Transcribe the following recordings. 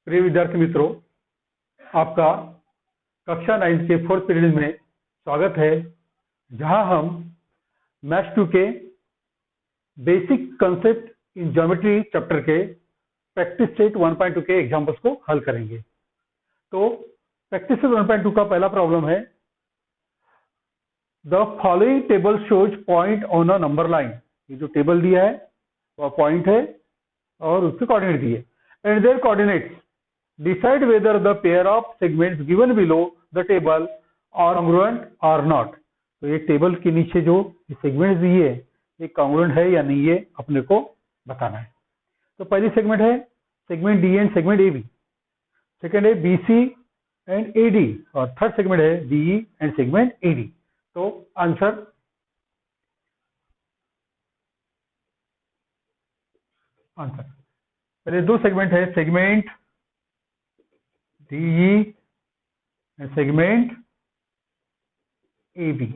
प्रिय विद्यार्थी मित्रों, आपका कक्षा 9 के 4th पीरियड में स्वागत है, जहां हम मैथ्स 2 के basic concept in geometry chapter के प्रैक्टिस सेट 1.2 के एग्जांपल्स को हल करेंगे। तो प्रैक्टिस सेट 1.2 का पहला प्रॉब्लम है, the following table shows point on a number line. ये जो टेबल दिया है वह पॉइंट है और उसके कोऑर्डिनेट दिए, and their coordinates decide whether the pair of segments given below the table are congruent or not। तो ये टेबल के नीचे जो सेगमेंट्स दिए ये कॉन्ग्रुएंट है या नहीं, ये अपने को बताना है। तो पहली सेगमेंट है segment D and segment A B, second है B C and A D, और थर्ड सेगमेंट है D E and segment A D. तो आंसर पहले दो सेगमेंट है, segment DE and segment AB।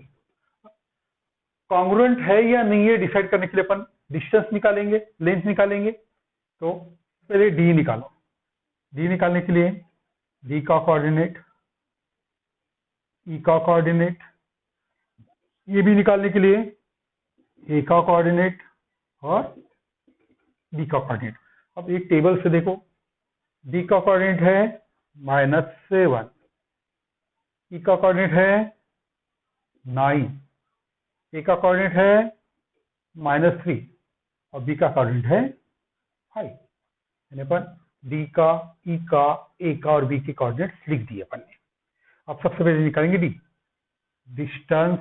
Congruent है या नहीं है डिसाइड करने के लिए अपन डिस्टेंस निकालेंगे, लेंथ निकालेंगे। तो पहले D निकालो। D निकालने के लिए D का कोऑर्डिनेट, E का कोऑर्डिनेट, AB निकालने के लिए A का कोऑर्डिनेट और D का कोऑर्डिनेट। अब एक टेबल से देखो, D का कोऑर्डिनेट है -7, E का कोऑर्डिनेट है 9, A का कोऑर्डिनेट है -3 और B का कोऑर्डिनेट है 5। यानी अपन D का, E का, A का और B के कोऑर्डिनेट्स लिख दिए अपन ने। अब सबसे पहले निकालेंगे D, डिस्टेंस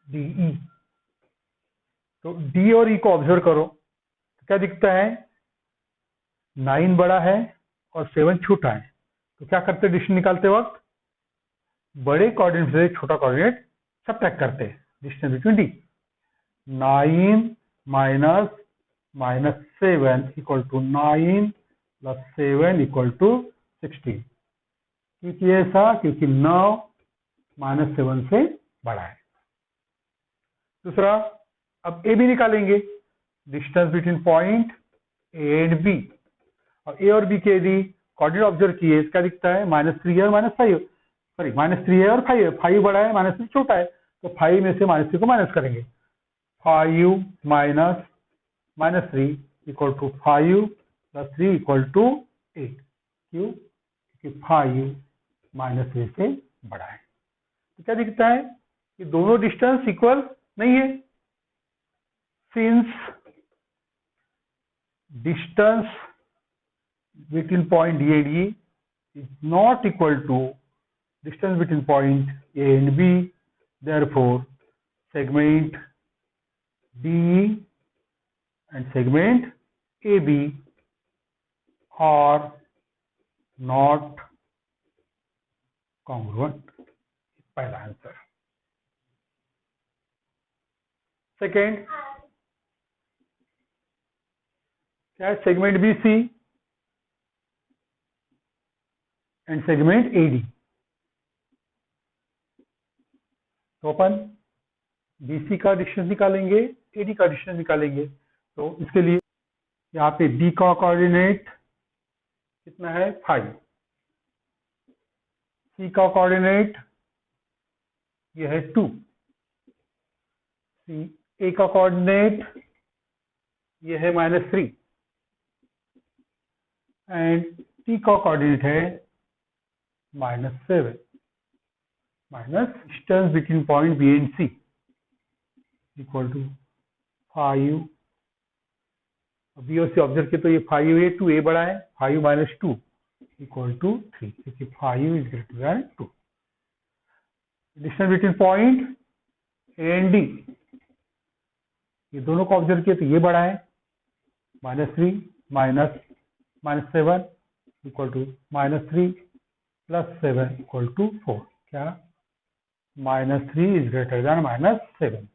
DE। तो D और E को ऑब्जर्व करो, तो क्या दिखता है, 9 बड़ा है और 7 छोटा है। तो क्या करते हैं डिस्टेंस निकालते वक्त, बड़े कोऑर्डिनेट से छोटा कोऑर्डिनेट सबट्रैक्ट करते हैं। Distance between D 9 minus -7 equal to 9 plus 7 equal to 16। क्योंकि ऐसा, क्योंकि 9 -7 से बड़ा है। दूसरा, अब ए बी निकालेंगे, distance between point A and B. और ए और बी के यदि कोऑर्डिनेट ऑब्जर्व किए, इसका दिखता है -3 और -5, सॉरी -3 है और 5 है। 5 बड़ा है, -3 छोटा है, तो 5 में से -3 को माइनस करेंगे। 5 minus -3 equal to 5 plus 3 equal to 8। क्यों? क्योंकि 5 -3 से बड़ा है। तो क्या दिखता है कि दोनों डिस्टेंस इक्वल नहीं है। Since distance between point D and E is not equal to distance between point A and B, therefore segment DE and segment AB are not congruent। पहला आंसर। सेकेंड क्या है, segment BC and segment AD। तो अपन BC का distance निकालेंगे, AD का distance निकालेंगे। तो इसके लिए यहाँ पे D का कोऑर्डिनेट कितना है, 5, C का कोऑर्डिनेट ये है 2, A का कोऑर्डिनेट ये है -3 एंड T का कोऑर्डिनेट है -7 minus distance between point B and C equal to 5। B और C ऑब्जर्व किया तो ये 5 है, 2 A बड़ा है, 5 माइनस 2 इक्वल टू 3, क्योंकि 5 is greater than 2। Distance between point A and D, ये दोनों को ऑब्जर्व किया तो ये बड़ा है, -3 minus -7 equal to -3 plus 7 equal to 4। क्या, -3 इज ग्रेटर देन -7।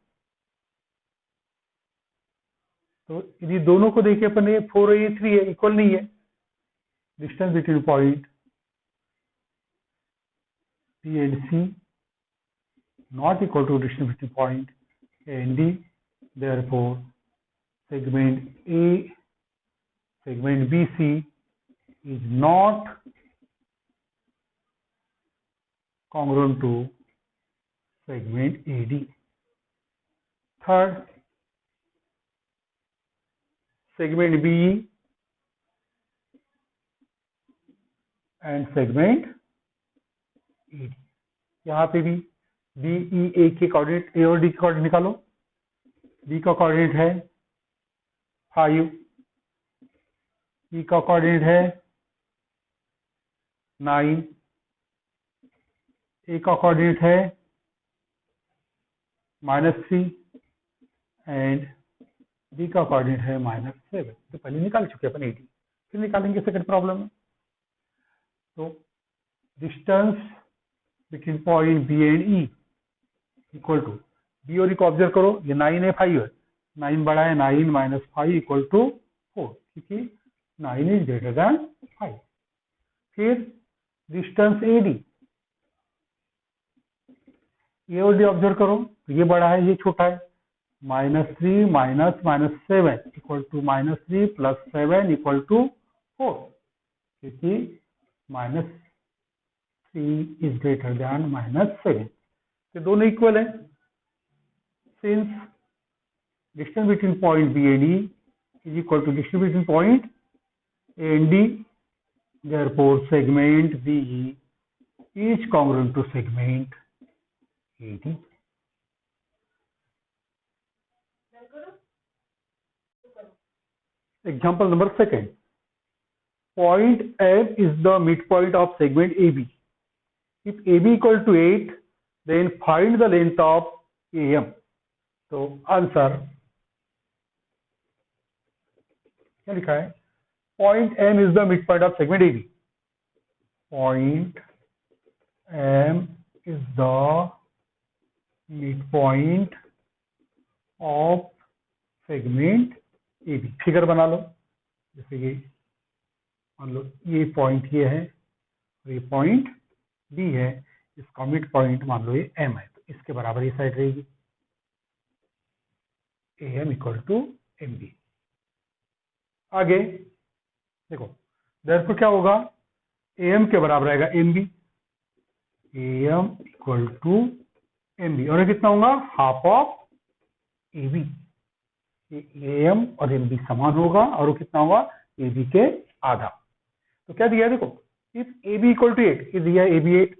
तो यदि दोनों को देखिए अपन, ये 4 है, ये 3 है, इक्वल नहीं है। Distance between point B and C not equal to distance between point A and D, therefore segment A, segment BC is not congruent to segment AD. Third, segment BE and segment AD. यहाँ पे भी BEA के coordinate, A और D के coordinate निकालो। B का coordinate है 5, E का कोऑर्डिनेट है 9, A का कोऑर्डिनेट है -3 एंड B का कोऑर्डिनेट है -7। तो पहले निकाल चुके अपन AD, फिर निकालेंगे सेकंड प्रॉब्लम में। तो distance between point B and E equal to, B और E को ऑब्जर्व करो, ये 9 है 5 है, 9 बड़ा है, 9 - 5 इक्वल टू 4, क्योंकि 9 इज ग्रेटर देन 5। फिर डिस्टेंस AD, ए और डी ऑब्जर्व करो, तो ये बड़ा है ये छोटा है, -3 - -7 इक्वल टू -3 + 7 इक्वल टू 4, क्योंकि -3 इज ग्रेटर देन -7। तो दोनों इक्वल है। Since distance between point B and E is equal to distance between point A and D, therefore segment B E is congruent to segment AD. Example number 2. Point M is the midpoint of segment AB. If AB equal to 8, then find the length of AM. So answer क्या लिखा है? Point M is the midpoint of segment AB. Point M is the midpoint of segment AB. Figure बना लो, जैसे ये मान लो ये point ये है और ये पॉइंट B है, इसका मिड पॉइंट मान लो ये M है, तो इसके बराबर ये साइड रहेगी, AM इक्वल टू MB। आगे देखो, देयरफॉर क्या होगा, AM के बराबर आएगा MB, AM equal to MB, और ये कितना होगा, हाफ ऑफ AB। AM और MB समान होगा और वो कितना होगा, AB के आधा। तो क्या दिया है देखो, इफ AB इक्वल टू 8, ये दिया है AB 8,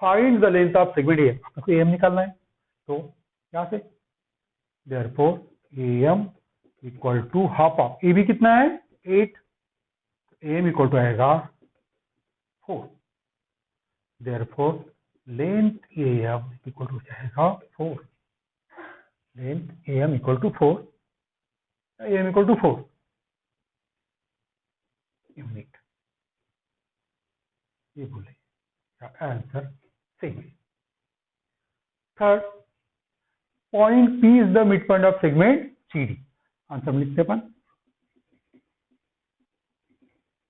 find the length of segment AM, आपको AM निकालना है। तो यहाँ से therefore AM equal to half of AB कितना है 8, AM इक्वल टू आएगा 4, therefore length AM equal to जाएगा 4, length AM equal to 4, AM equal to 4 unit. ये बोले आंसर सही है। Third, point P is the mid point of segment CD। Answer में लिखते अपन,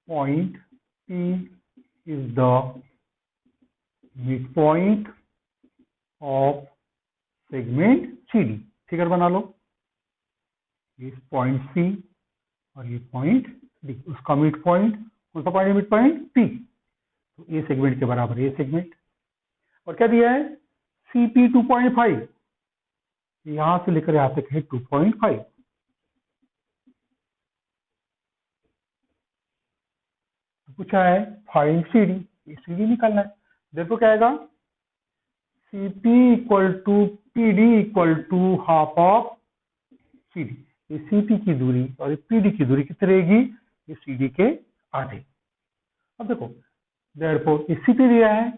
point P is the mid point of segment CD। Figure बना लो, ये पॉइंट C और ये पॉइंट D, उसका मिड पॉइंट, कौन सा पॉइंट मिड पॉइंट P, तो ये सेगमेंट के बराबर ये सेगमेंट। और क्या दिया है, CP 2.5, यहां से लेकर यहां तक है 2.5। पूछा है फाइंड CD, ये CD निकालना है। देखो क्या आएगा, CP equal to PD equal to half of CD। ये CP की दूरी और PD की दूरी कितनी रहेगी, ये CD के आधे। अब देखो, देयरफॉर ये CP दिया है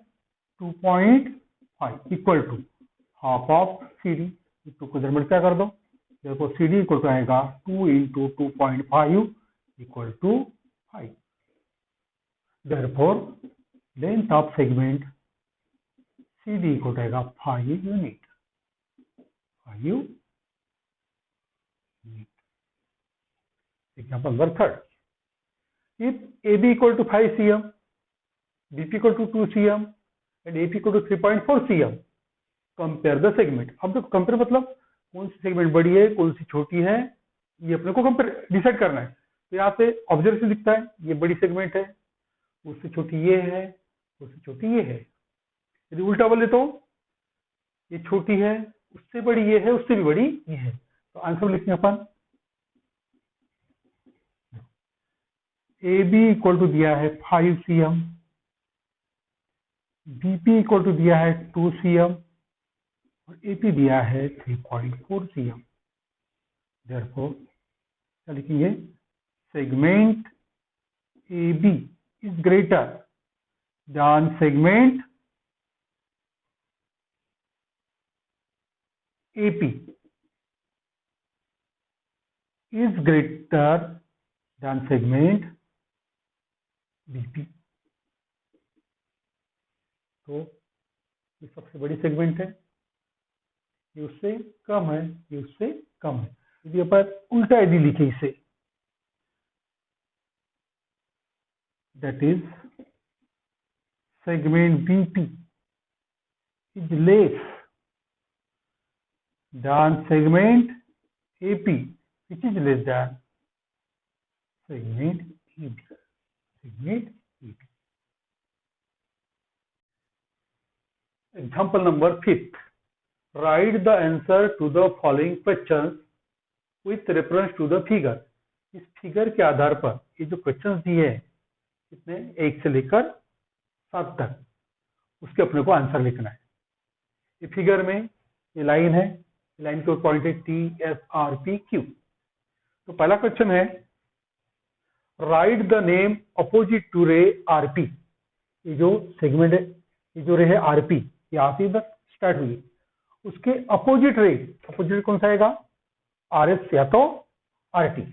2.5 equal to half of CD, 2 को इधर मल्टीप्लाई कर दो, देयरफॉर CD इक्वल टू आएगा 2 × 2.5 equal to 5, therefore length of segment CD equal to आएगा 5 unit, 5 unit. Example number 3. If AB equal to 5 cm, BP equal to 2 cm and AP equal to 3.4 cm, compare the segment। अब देखो compare मतलब कौन C segment बड़ी है कौन सी छोटी है, ये अपने को कंपेयर डिसाइड करना है। तो यहाँ से ऑब्जर्वेशन दिखता है, ये बड़ी सेगमेंट है उससे छोटी ये है, उससे छोटी ये है। यदि उल्टा बोले तो ये छोटी है, उससे बड़ी ये है, उससे भी बड़ी ये है। तो आंसर लिखेंगे अपन ए बी इक्वल टू दिया है 5 cm, बीपी इक्वल टू दिया है 2 cm और एपी दिया है 3.4 cm। देयरफॉर क्या लिखेंगे, segment A B is greater than segment AP is greater than segment BP। तो ये सबसे बड़ी सेगमेंट है, ये उससे कम है, ये उससे कम है। यदि अपन उल्टा यदि लिखे इसे, that is segment BP is less than segment AP which is less than segment EB। segment EB। Example number 5th, write the answer to the following questions with reference to the figure। इस figure के आधार पर ये जो questions दिए हैं, कितने 1 से लेकर 7 तक, उसके अपने को आंसर लिखना है। ये फिगर में ये लाइन है, लाइन के पॉइंट है TSRPQ। तो पहला क्वेश्चन है, write the name opposite to ray RP। ये जो सेगमेंट है, ये जो रे है RP, यहाँ से इधर स्टार्ट हुई, उसके अपोजिट रे, अपोजिट कौन सा आएगा, RS या तो RT,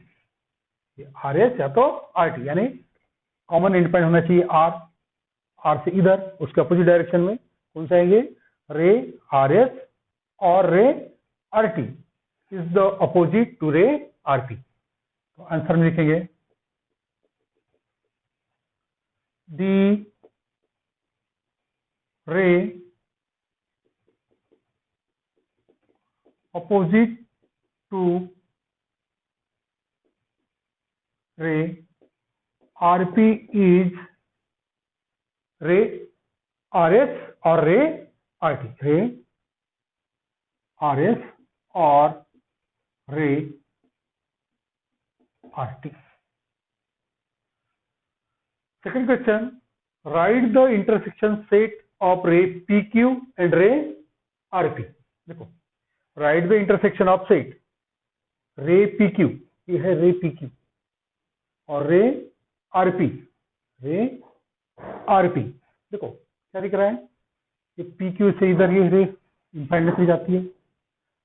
RS या तो RT, यानी कॉमन इंडिपेंडेंट होना चाहिए R से इधर, उसके अपोजिट डायरेक्शन में कौन सा आएंगे, रे RS और ray RT is the opposite to ray RP। तो आंसर में लिखेंगे दी रे opposite to ray RP is ray RS और ray RT, ray RS और ray RT। Second question, write the intersection set of ray PQ and ray RP। देखो, write the intersection of set ray PQ, ये है रे PQ और रे RP, रे RP। देखो क्या दिख रहा है, ये PQ से इधर ये रे इनफाइनाइट में जाती है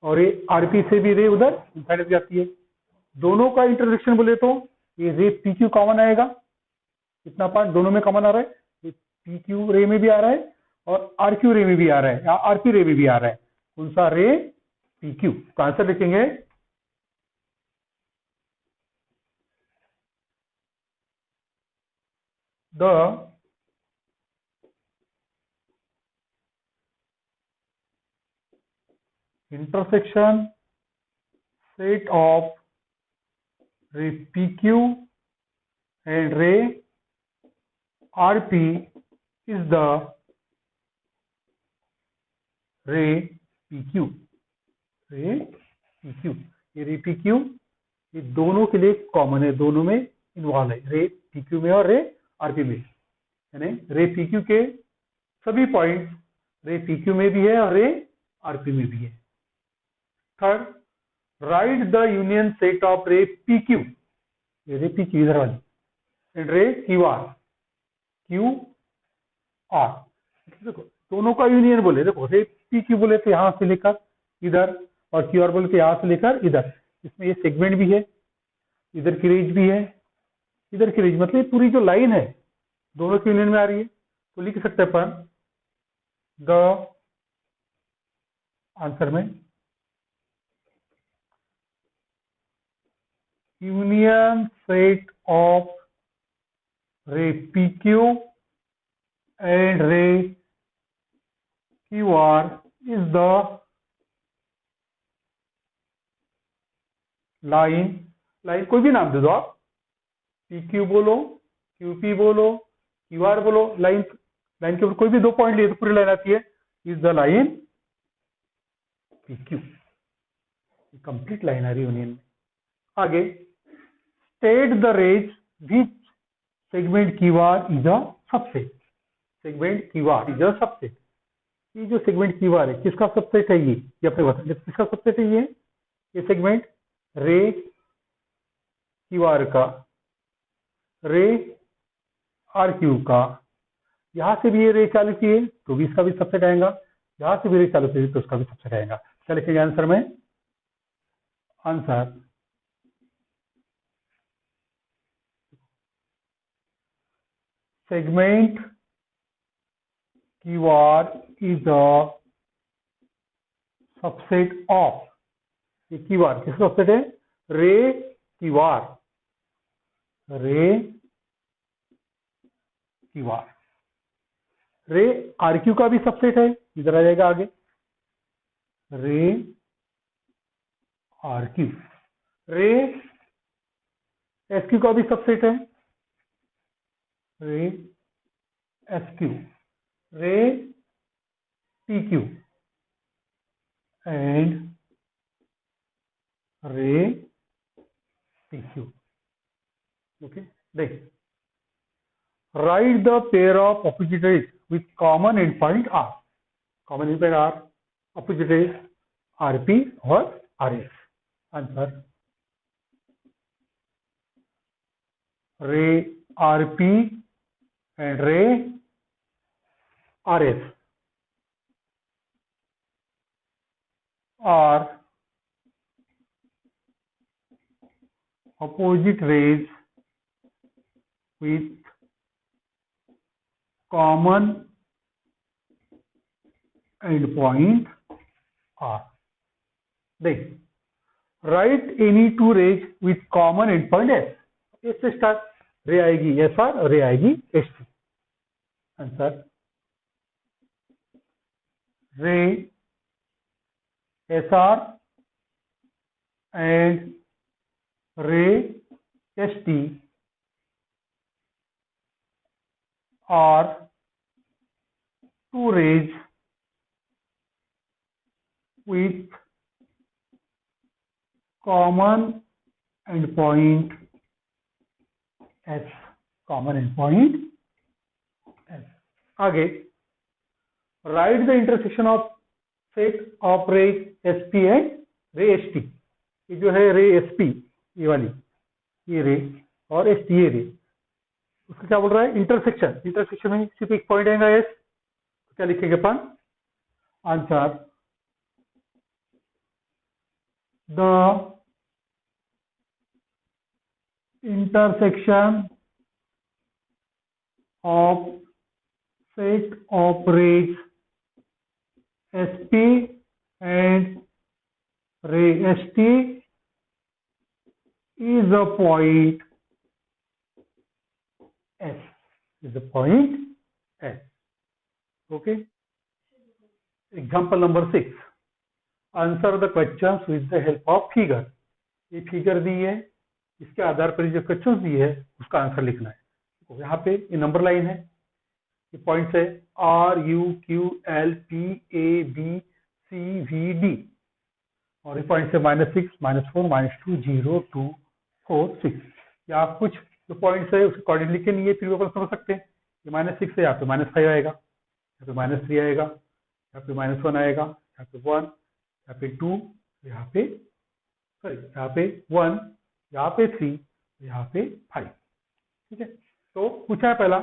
और ये RP से भी रे उधर इनफाइनाइट जाती है। दोनों का इंटरसेक्शन बोले तो ये रे PQ कॉमन आएगा, कितना पार्ट दोनों में कॉमन आ रहा है, ये PQ रे में भी आ रहा है और RQ रे में भी आ रहा है या RP रे में भी आ रहा है। कौन सा, रे PQ। तो आंसर लिखेंगे the intersection set of ray PQ and ray RP is the ray PQ, रे PQ। ये रे PQ ये दोनों के लिए कॉमन है, दोनों में इन्वॉल्व है, रे PQ में और रे RP में, यानी रे PQ के सभी पॉइंट्स रे PQ में भी है और रे RP में भी है। Third, right the union set of रे PQ, ये रे PQ इधर वाली, एंड रे QR, QR। देखो दोनों का यूनियन बोले, देखो रे PQ बोले तो यहां से लेकर इधर और QR बोले तो यहां से लेकर इधर, इसमें ये सेगमेंट भी है, इधर की रेंज भी है, इधर की रेंज, मतलब पूरी जो लाइन है दोनों के यूनियन में आ रही है। तो लिख सकते हैं अपन द आंसर में यूनियन सेट ऑफ रे PQ एंड रे QR is the line, line कोई भी नाम दे दो आप, PQ बोलो, QP बोलो, क्यू आर बोलो, लाइन लाइन के ऊपर कोई भी 2 पॉइंट लिए तो पूरी लाइन आती है, is the line P Q, complete line आ रही यूनियन में। आगे, state the range which segment Q R is a subset, segment Q R is a subset. ये जो सेगमेंट क्यू आर है किसका सबसेट है, ये अपने बता, किसका सबसेट है ये सेगमेंट रे क्यू आर का, रे आर क्यू का। यहां से भी ये रे चालू किए तो भी इसका भी सबसेट आएगा, यहां से भी रे चालू किए तो उसका भी सबसेट आएगा। क्या लिखेंगे आंसर में? Answer segment Q R is a subset of, ये क्यू आर किसका सबसेट है? Ray Q R, ray Q R. Ray R Q का भी सबसेट है, इधर आ जाएगा आगे, ray R Q. Ray S Q का भी सबसेट है, ray S Q, ray T Q and ray T Q. Okay, देख, write the pair of opposite rays with common end point R, common end point R, opposite rays RP और R S. Answer ray RP and ray R S are opposite rays with common endpoint R. देख, write any two rays with common endpoint S. S से start, रे आएगी S R और रे आएगी S T. Answer रे S R and रे S T are two rays with common endpoint S, common endpoint S. आगे, write the intersection of set of ray SP and ray ST। ये जो है रे SP, ये वाली, ये रे और ST ये रे, उसका क्या बोल रहा है? इंटरसेक्शन। इंटरसेक्शन में सिर्फ एक पॉइंट आएगा एस, तो क्या लिखेंगे अपन? Answer the intersection of set of rays SP and ray ST is a point S, is a point S. Okay. Example number 6. Answer the questions with the help of figure. ये figure दी है, इसके आधार पर जो question दी है उसका answer लिखना है। तो यहाँ पे ये नंबर लाइन है, ये पॉइंट्स है R U Q L P A B C V D, और ये पॉइंट्स है -6, -4, -2, 0, 2, 4, 6। या आप कुछ जो पॉइंट्स है उसके अकॉर्डिंग लिख के नहीं है फिर भी अपन समझ सकते हैं। ये -6 है, यहाँ पे -5 आएगा, यहाँ पे -3 आएगा, यहाँ पे -1 आएगा, यहाँ पे 1, यहाँ पे 2, यहाँ पे सॉरी यहाँ पे 1, यहाँ पे 3, यहाँ पे 5। ठीक है, तो पूछा है पहला,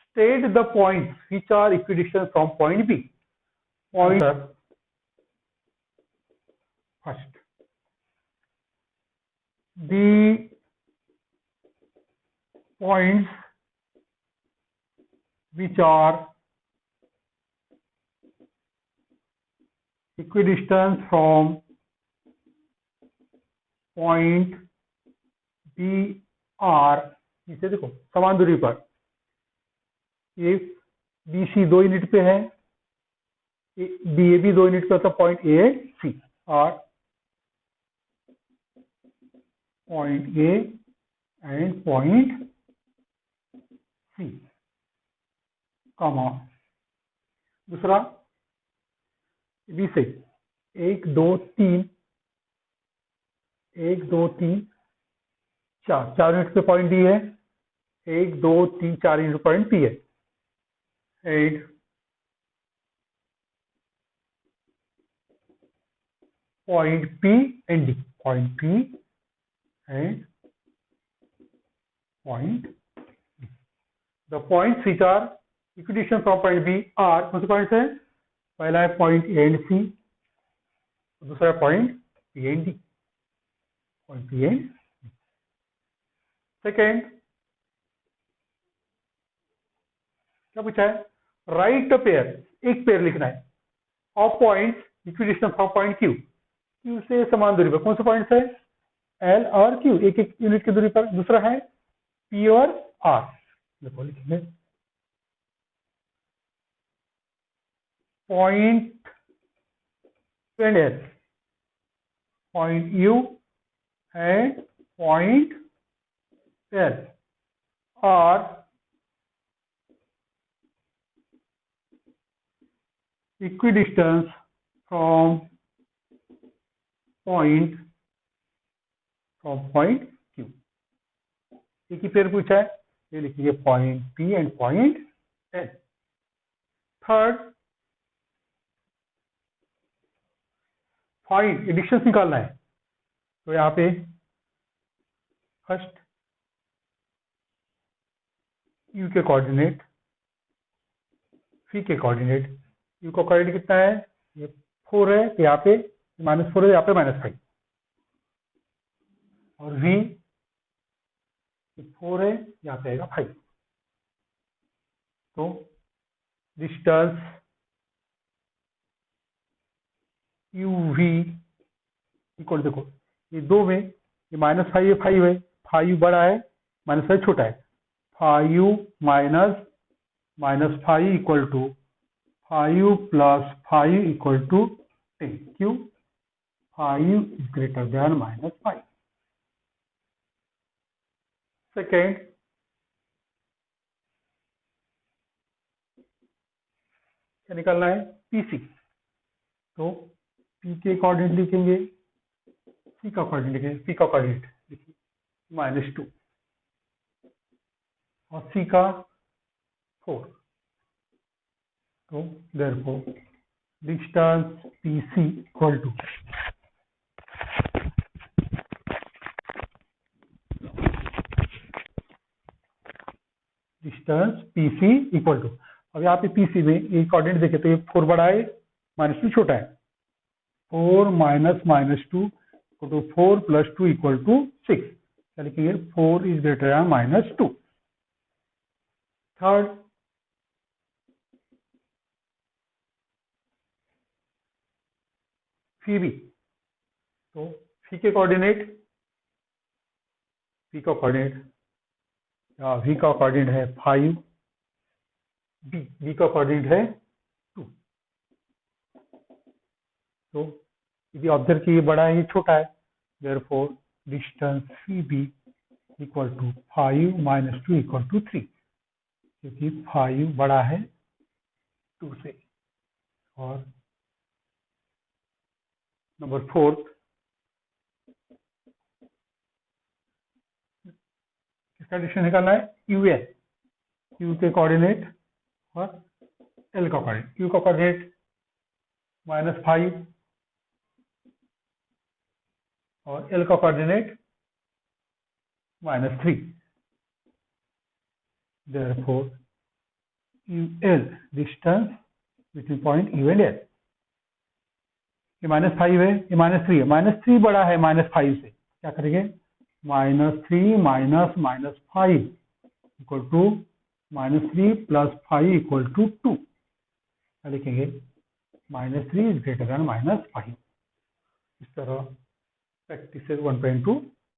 state the points which are equidistance from point B. Point first, the points which are equidistant from point B R, इसे देखो समान दूरी पर, ये BC 2 यूनिट पे है, DAB 2 यूनिट पे होता है, पॉइंट A C, और point A and point C comma दूसरा बी से 1 2 3 1 2 3 4 यूनिट पे पॉइंट डी है, 1 2 3 4 यूनिट पॉइंट पी है, and point P and D, point P and point D. The points which are equidistant from point B are, कौन से points है? पहला है पॉइंट ए एंड सी, दूसरा है point P and D, point P and second क्या पूछा है? राइट अ पेयर, एक पेयर लिखना है of points equidistant from point Q, Q से समान दूरी पर। कौन से पॉइंट्स है? एल और क्यू, एक एक यूनिट की दूरी पर। दूसरा है पी और आर, देखो लिखेंगे point and S, point you and point L R equidistance from point Q। एक ही पेयर पूछा है, ये लिखिए point P and point L। Third find distance निकालना है, तो यहाँ पे फर्स्ट U के कोऑर्डिनेट, V के कोऑर्डिनेट। U का कोऑर्डिनेट कितना है? ये 4 है, तो यहाँ पे -4 है, यहाँ पे -5, और V 4 है, यहाँ पे आएगा 5। तो डिस्टेंस UV इक्वल, देखो ये दो में ये -5 है, 5 है, 5 बड़ा है, -5 छोटा है, 5 -5 इक्वल टू 5 + 5 इक्वल टू 10। क्यों? 5 इज ग्रेटर देन -5। सेकेंड क्या निकालना है? PC। तो P के कोऑर्डिनेट लिखेंगे, C का कोऑर्डिनेट लिखेंगे। P का कोऑर्डिनेट लिखिए -2 और C का 4। तो therefore distance PC equal to distance PC equal to, अब यहाँ पे PC में ये कोऑर्डिनेट देखे तो ये 4 बड़ा है, -2 छोटा है, 4 -2 तो 4 + 2 इक्वल टू 6, क्या लिखेंगे? 4 इज ग्रेटर देन -2। थर्ड फी बी, तो फी के कोऑर्डिनेट, पी का कोऑर्डिनेट या वी का कोऑर्डिनेट है 5, बी का कोऑर्डिनेट है 2। तो यदि ऑब्जर्व की बड़ा है, ये छोटा है, therefore distance C B equal to 5 - 2 equal to 3, क्योंकि 5 बड़ा है 2 से। और नंबर 4 इसका डिस्टेंस निकालना है यूएल, यू के कोऑर्डिनेट और एल का कोऑर्डिनेट। यू का कोऑर्डिनेट -5 और एल का coordinate -3, therefore UL distance between point U and L। ये -5 है, ये -3 है, -3 बड़ा है -5 से, क्या करेंगे? -3 - -5 इक्वल टू -3 + 5 इक्वल टू 2, क्या लिखेंगे? -3 इज ग्रेटर देन -5। इस तरह प्रैक्टिस 1.2